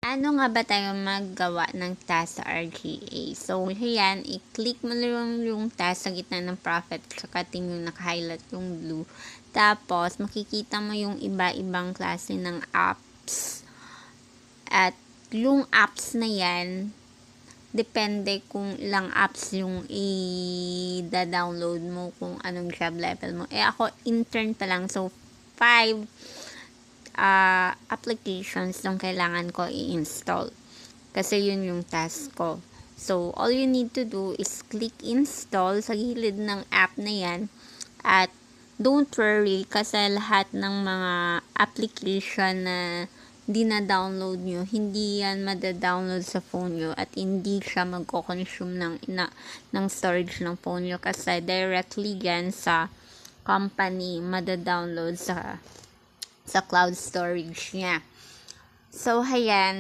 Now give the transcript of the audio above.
Ano nga ba tayo maggawa ng task sa RGA? So, ayan, i-click mo lang yung task sa gitna ng profit, tsaka yung naka-highlight yung blue. Tapos, makikita mo yung iba-ibang klase ng apps. At yung apps na yan, depende kung ilang apps yung i-download mo, kung anong job level mo. Ako, intern pa lang. So, 5 applications yung kailangan ko i-install. Kasi yun yung task ko. So, all you need to do is click install sa gilid ng app na yan. At don't worry kasi lahat ng mga application na dina-download nyo, hindi yan mada-download sa phone nyo at hindi siya magko-consume ng storage ng phone nyo kasi directly yan sa company mada-download sa cloud storage niya. So, ayan.